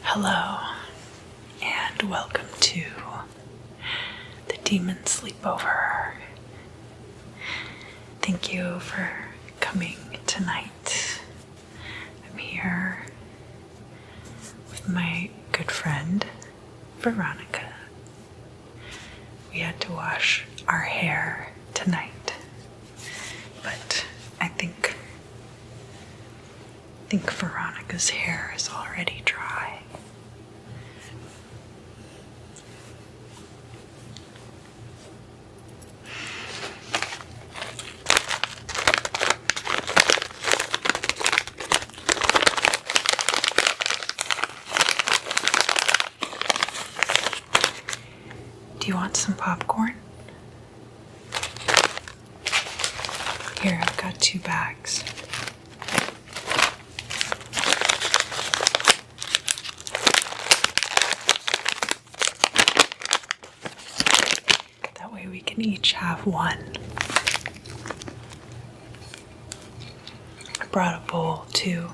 Hello, and welcome to the Demon Sleepover. Thank you for coming tonight. I'm here with my good friend, Veronica. We had to wash our hair tonight, but I think Veronica's hair is already dry. Do you want some popcorn? Here, I've got 2 bags. That way we can each have one. I brought a bowl too.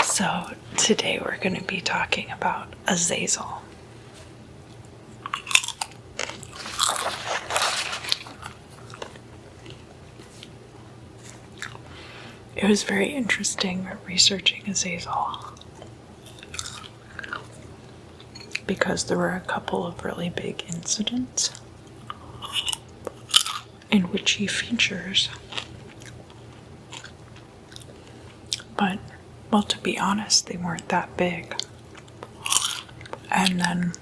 So today we're going to be talking about AZAZEL. It was very interesting researching AZAZEL because there were a couple of really big incidents in which he features. But, well, to be honest, they weren't that big. And then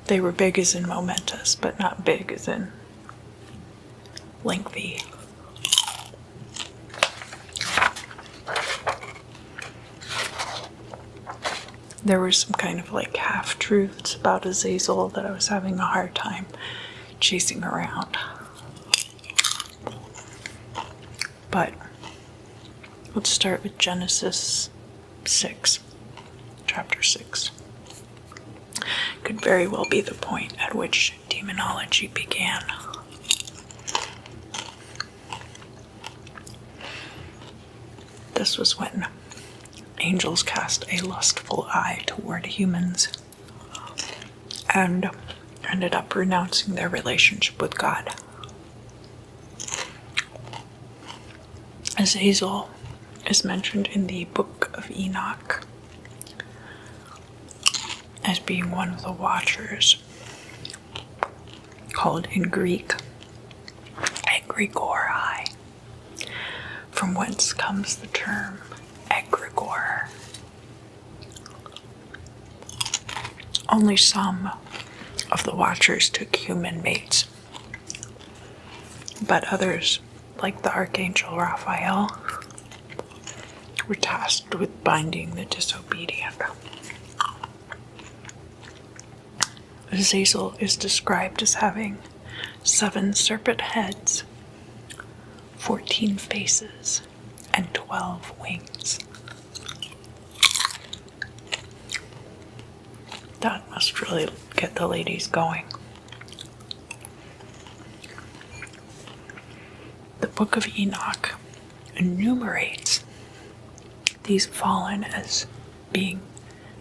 they were big as in momentous, but not big as in lengthy. There were some kind of like half-truths about AZAZEL that I was having a hard time chasing around. But let's start with Genesis 6, chapter 6. Could very well be the point at which demonology began. This was when angels cast a lustful eye toward humans and ended up renouncing their relationship with God. AZAZEL is mentioned in the Book of Enoch as being one of the watchers, called in Greek egregori, from whence comes the term egregore. Only some of the watchers took human mates, but others, like the Archangel Raphael, were tasked with binding the disobedient. AZAZEL is described as having 7 serpent heads, 14 faces, and 12 wings. That must really get the ladies going. The Book of Enoch enumerates these fallen as being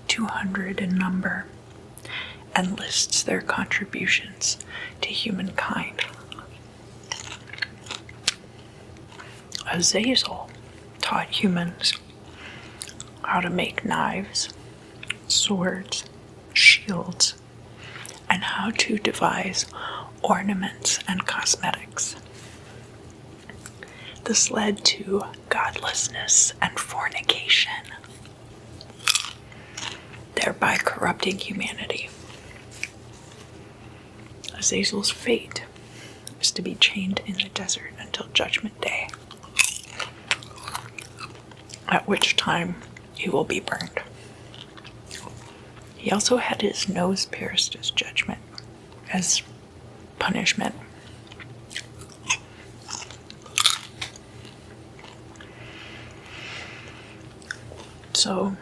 200 in number and lists their contributions to humankind. AZAZEL taught humans how to make knives, swords, shields, and how to devise ornaments and cosmetics. This led to godlessness and fornication, thereby corrupting humanity. Azazel's fate is to be chained in the desert until Judgment Day, at which time he will be burned. He also had his nose pierced as punishment. So,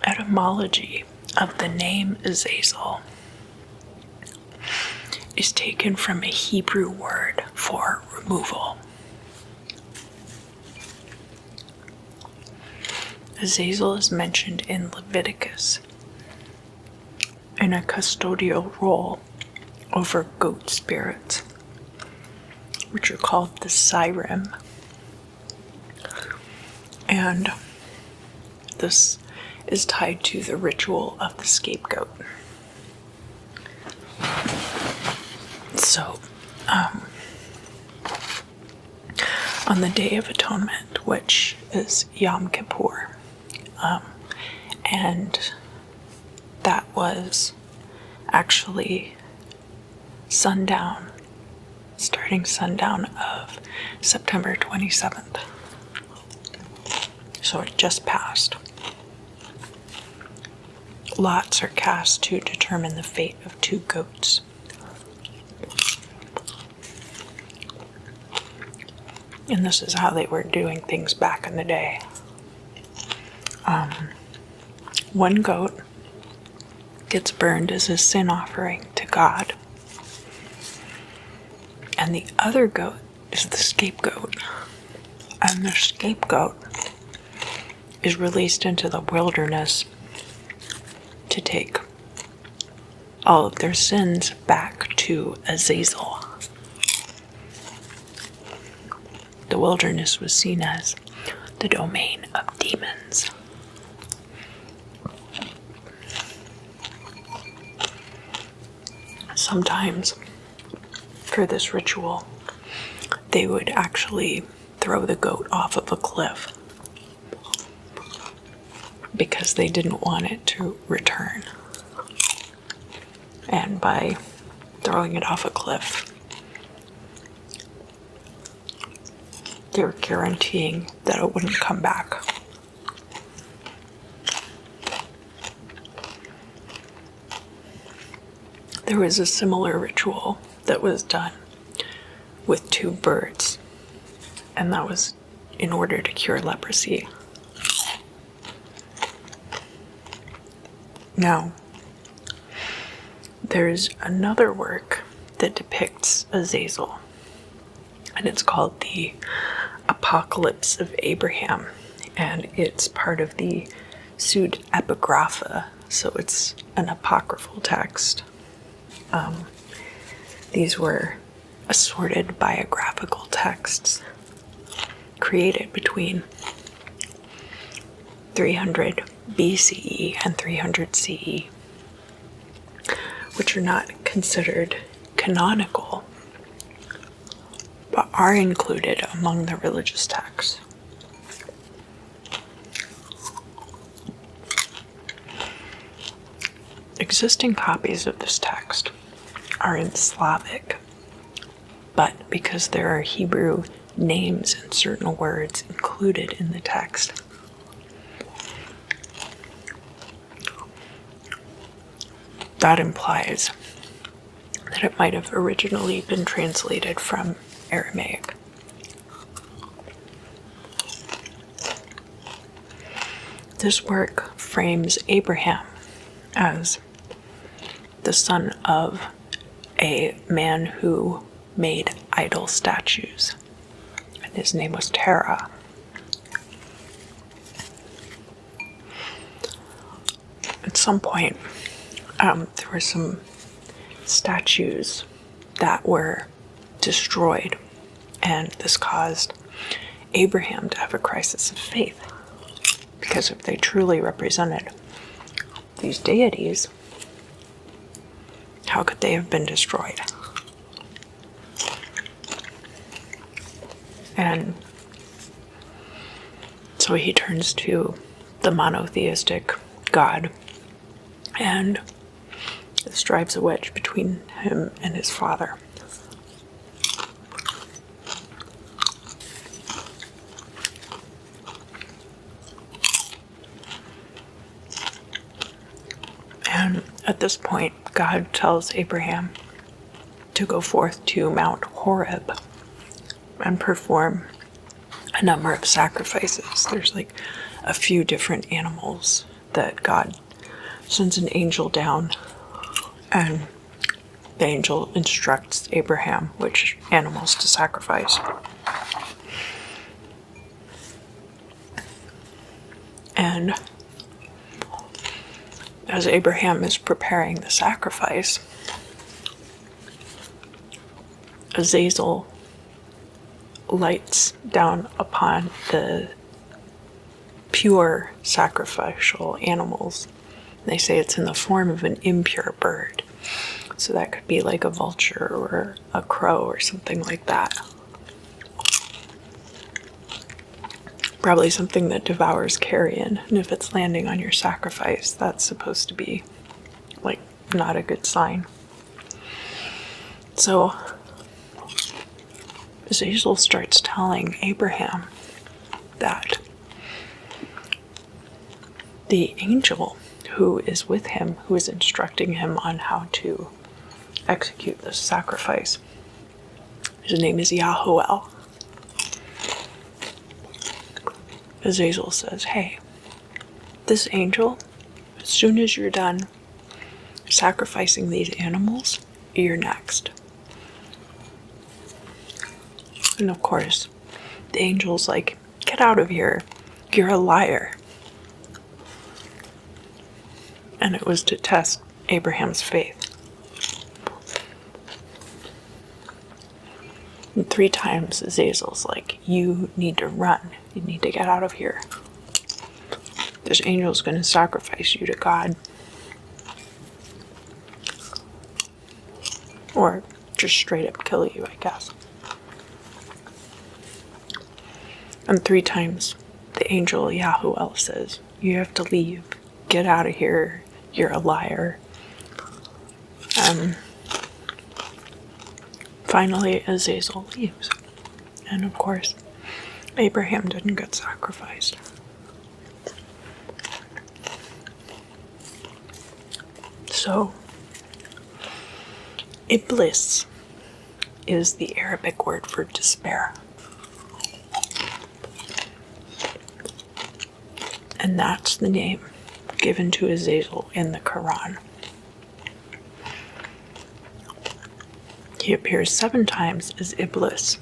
etymology of the name Azazel is taken from a Hebrew word for removal. Azazel is mentioned in Leviticus in a custodial role over goat spirits, which are called the Sirim. And this is tied to the ritual of the scapegoat. So, on the Day of Atonement, which is Yom Kippur, and that was actually starting sundown of September 27th. So it just passed. Lots are cast to determine the fate of 2 goats. And this is how they were doing things back in the day. 1 goat gets burned as a sin offering to God, and the other goat is the scapegoat. And the scapegoat is released into the wilderness to take all of their sins back to Azazel. The wilderness was seen as the domain of demons. Sometimes, for this ritual, they would actually throw the goat off of a cliff because they didn't want it to return. And by throwing it off a cliff, they were guaranteeing that it wouldn't come back. There was a similar ritual that was done with 2 birds, and that was in order to cure leprosy. Now, there's another work that depicts Azazel, and it's called the Apocalypse of Abraham, and it's part of the Pseudepigrapha, so it's an apocryphal text. These were assorted biographical texts created between 300 BCE and 300 CE, which are not considered canonical, but are included among the religious texts. Existing copies of this text are in Slavic, but because there are Hebrew names and certain words included in the text, that implies that it might have originally been translated from Aramaic. This work frames Abraham as the son of a man who made idol statues, and his name was Terah. At some point, there were some statues that were destroyed, and this caused Abraham to have a crisis of faith, because if they truly represented these deities, how could they have been destroyed? And so he turns to the monotheistic God, and this drives a wedge between him and his father. And at this point, God tells Abraham to go forth to Mount Horeb and perform a number of sacrifices. There's like a few different animals that God sends an angel down, and the angel instructs Abraham which animals to sacrifice. And as Abraham is preparing the sacrifice, Azazel lights down upon the pure sacrificial animals. They say it's in the form of an impure bird. So that could be like a vulture or a crow or something like that. Probably something that devours carrion. And if it's landing on your sacrifice, that's supposed to be like not a good sign. So Azazel starts telling Abraham that the angel who is with him, who is instructing him on how to execute this sacrifice, his name is Yahuel. Azazel says, hey, this angel, as soon as you're done sacrificing these animals, you're next. And of course, the angel's like, get out of here, you're a liar. And it was to test Abraham's faith. And 3 times Azazel's like, you need to run. You need to get out of here. This angel's going to sacrifice you to God. Or just straight up kill you, I guess. And 3 times the angel Yahuel says, you have to leave. Get out of here. You're a liar. Finally, Azazel leaves. And of course, Abraham didn't get sacrificed. So, Iblis is the Arabic word for despair. And that's the name given to Azazel in the Quran. He appears 7 times as Iblis,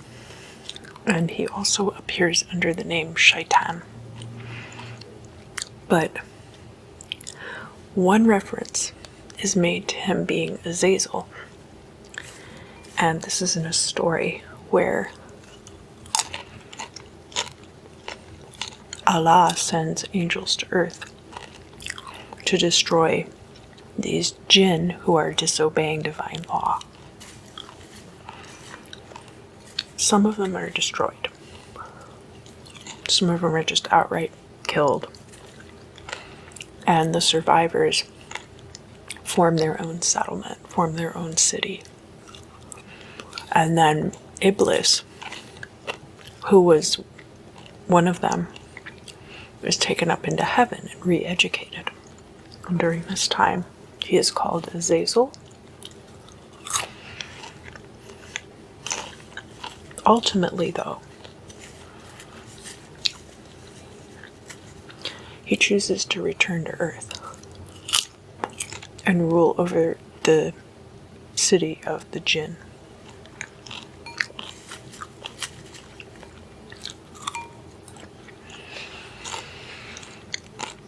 and he also appears under the name Shaitan. But one reference is made to him being Azazel, and this is in a story where Allah sends angels to earth to destroy these jinn who are disobeying divine law. Some of them are destroyed. Some of them are just outright killed. And the survivors form their own settlement, form their own city. And then Iblis, who was one of them, was taken up into heaven and re-educated. And during this time, he is called Azazel. Ultimately, though, he chooses to return to Earth and rule over the city of the jinn.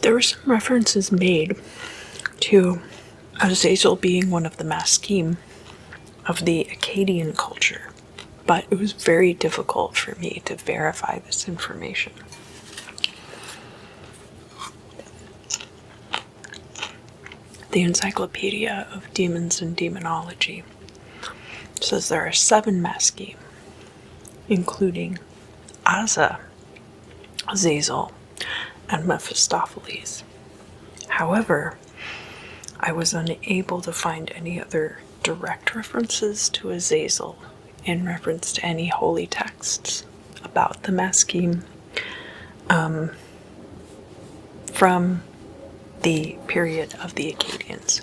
There were some references made to Azazel being one of the maskim of the Akkadian culture, but it was very difficult for me to verify this information. The Encyclopedia of Demons and Demonology says there are 7 maskim, including AZAZEL and Mephistopheles. However, I was unable to find any other direct references to Azazel in reference to any holy texts about the Maschim from the period of the Akkadians,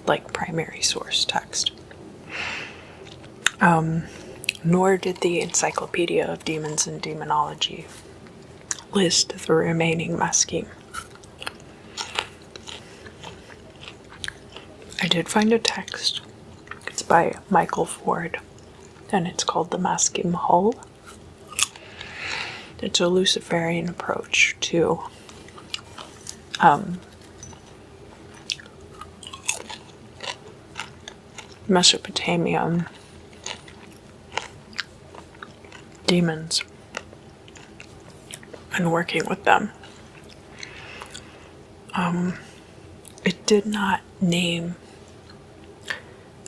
like primary source text. Nor did the Encyclopedia of Demons and Demonology list the remaining Maschim. I did find a text. It's by Michael Ford, and it's called The Maschim Hull. It's a Luciferian approach to Mesopotamian demons and working with them. It did not name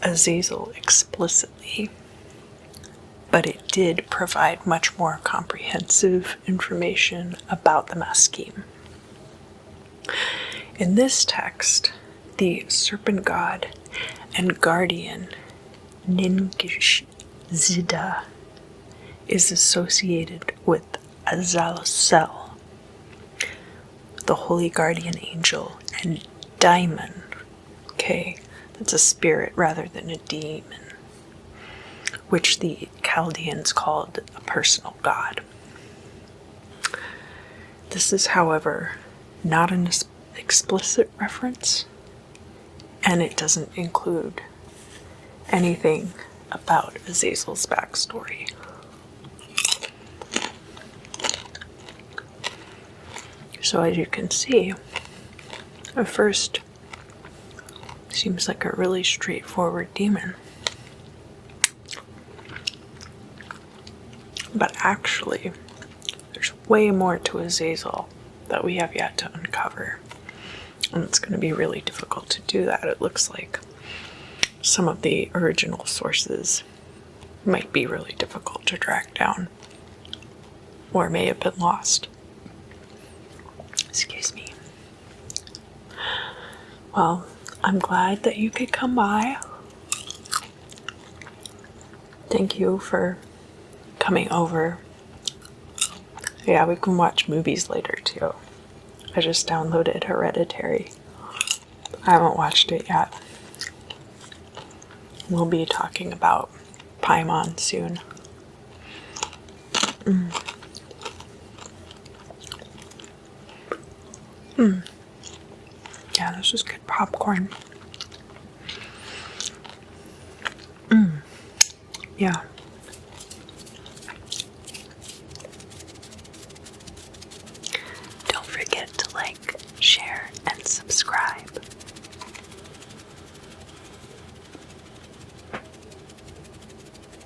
Azazel explicitly, but it did provide much more comprehensive information about the Maschim. In this text, the serpent god and guardian Ningishzida is associated with AZAZEL, the holy guardian angel, and daimon. Okay, that's a spirit rather than a demon, which the Chaldeans called a personal god. This is, however, not an explicit reference, and it doesn't include anything about Azazel's backstory. So as you can see, at first, seems like a really straightforward demon. But actually, there's way more to Azazel that we have yet to uncover. And it's going to be really difficult to do that. It looks like some of the original sources might be really difficult to track down, or may have been lost. Excuse me. Well, I'm glad that you could come by. Thank you for coming over. Yeah, we can watch movies later too. I just downloaded Hereditary. I haven't watched it yet. We'll be talking about Paimon soon. Yeah, this is good popcorn. Yeah.